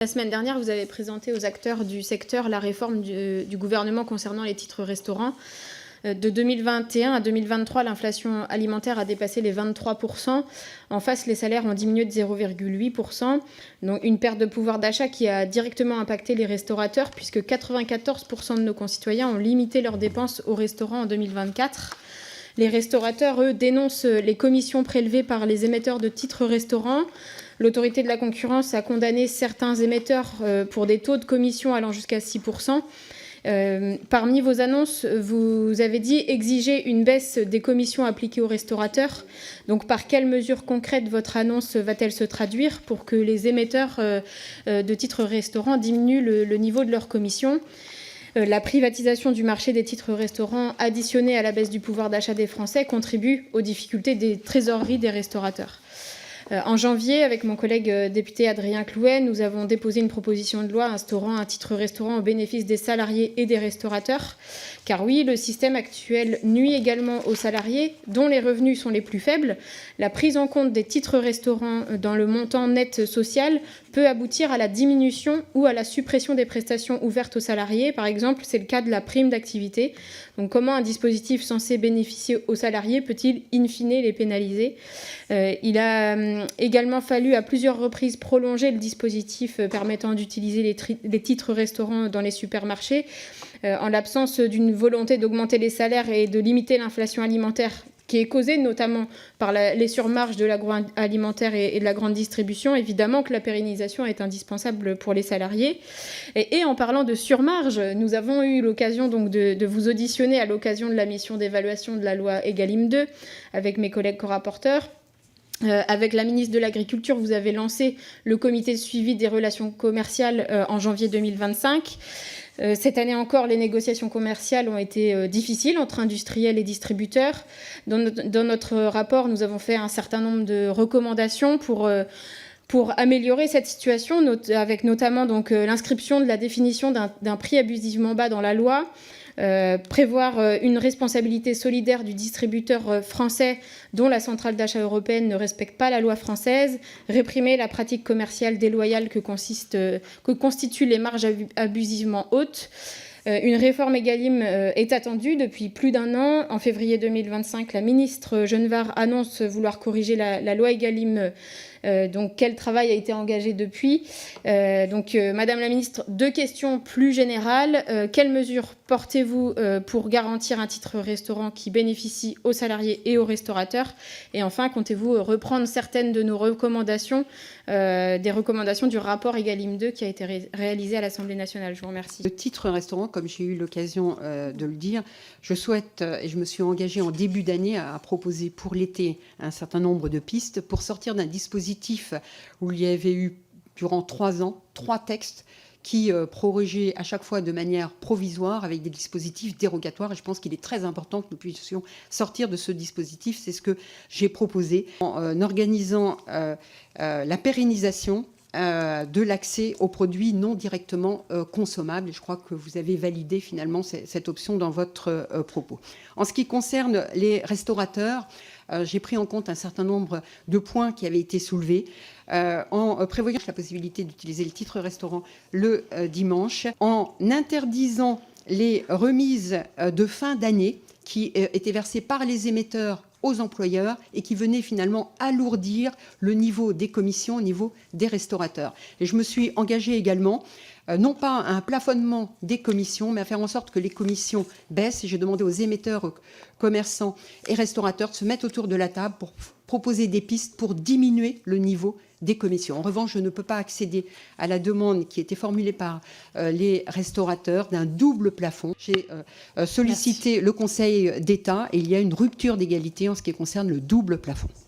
La semaine dernière, vous avez présenté aux acteurs du secteur la réforme du gouvernement concernant les titres restaurants. De 2021 à 2023, l'inflation alimentaire a dépassé les 23%. En face, les salaires ont diminué de 0,8%. Donc une perte de pouvoir d'achat qui a directement impacté les restaurateurs, puisque 94% de nos concitoyens ont limité leurs dépenses au restaurant en 2024. Les restaurateurs, eux, dénoncent les commissions prélevées par les émetteurs de titres restaurants. L'autorité de la concurrence a condamné certains émetteurs pour des taux de commission allant jusqu'à 6%. Parmi vos annonces, vous avez dit exiger une baisse des commissions appliquées aux restaurateurs. Donc, par quelles mesures concrètes votre annonce va-t-elle se traduire pour que les émetteurs de titres restaurants diminuent le niveau de leurs commissions ? La privatisation du marché des titres restaurants, additionnée à la baisse du pouvoir d'achat des Français, contribue aux difficultés des trésoreries des restaurateurs. En janvier, avec mon collègue député Adrien Clouet, nous avons déposé une proposition de loi instaurant un titre restaurant au bénéfice des salariés et des restaurateurs. Car oui, le système actuel nuit également aux salariés, dont les revenus sont les plus faibles. La prise en compte des titres restaurants dans le montant net social peut aboutir à la diminution ou à la suppression des prestations ouvertes aux salariés. Par exemple, c'est le cas de la prime d'activité. Donc, comment un dispositif censé bénéficier aux salariés peut-il, in fine, les pénaliser ? Il a également fallu à plusieurs reprises prolonger le dispositif permettant d'utiliser les titres restaurants dans les supermarchés. En l'absence d'une volonté d'augmenter les salaires et de limiter l'inflation alimentaire, qui est causée notamment par les surmarges de l'agroalimentaire et de la grande distribution, évidemment que la pérennisation est indispensable pour les salariés. Et en parlant de surmarge, nous avons eu l'occasion donc de vous auditionner à l'occasion de la mission d'évaluation de la loi Egalim 2 avec mes collègues co-rapporteurs. Avec la ministre de l'Agriculture, vous avez lancé le comité de suivi des relations commerciales en janvier 2025. Cette année encore, les négociations commerciales ont été difficiles entre industriels et distributeurs. Dans notre rapport, nous avons fait un certain nombre de recommandations pour améliorer cette situation, avec notamment donc, l'inscription de la définition d'un prix abusivement bas dans la loi, prévoir une responsabilité solidaire du distributeur français dont la centrale d'achat européenne ne respecte pas la loi française, réprimer la pratique commerciale déloyale que constituent les marges abusivement hautes. Une réforme Egalim est attendue depuis plus d'un an. En février 2025, la ministre Genevard annonce vouloir corriger la loi Egalim. Donc, quel travail a été engagé depuis ? Madame la ministre, deux questions plus générales. Quelles mesures portez-vous pour garantir un titre restaurant qui bénéficie aux salariés et aux restaurateurs ? Et enfin, comptez-vous reprendre certaines de nos recommandations, des recommandations du rapport Egalim 2 qui a été réalisé à l'Assemblée nationale ? Je vous remercie. Le titre restaurant, comme j'ai eu l'occasion de le dire, je souhaite, et je me suis engagée en début d'année à proposer pour l'été un certain nombre de pistes pour sortir d'un dispositif où il y avait eu, durant 3 ans, 3 textes qui prorogeaient à chaque fois de manière provisoire avec des dispositifs dérogatoires. Et je pense qu'il est très important que nous puissions sortir de ce dispositif. C'est ce que j'ai proposé en organisant la pérennisation de l'accès aux produits non directement consommables. Et je crois que vous avez validé finalement cette option dans votre propos. En ce qui concerne les restaurateurs, j'ai pris en compte un certain nombre de points qui avaient été soulevés en prévoyant la possibilité d'utiliser le titre restaurant le dimanche, en interdisant les remises de fin d'année qui étaient versées par les émetteurs aux employeurs et qui venaient finalement alourdir le niveau des commissions au niveau des restaurateurs. Et je me suis engagée également, non pas à un plafonnement des commissions, mais à faire en sorte que les commissions baissent. Et j'ai demandé aux émetteurs, commerçants et restaurateurs de se mettre autour de la table pour proposer des pistes pour diminuer le niveau des commissions. En revanche, je ne peux pas accéder à la demande qui était formulée par les restaurateurs d'un double plafond. J'ai sollicité le Conseil d'État et il y a une rupture d'égalité en ce qui concerne le double plafond.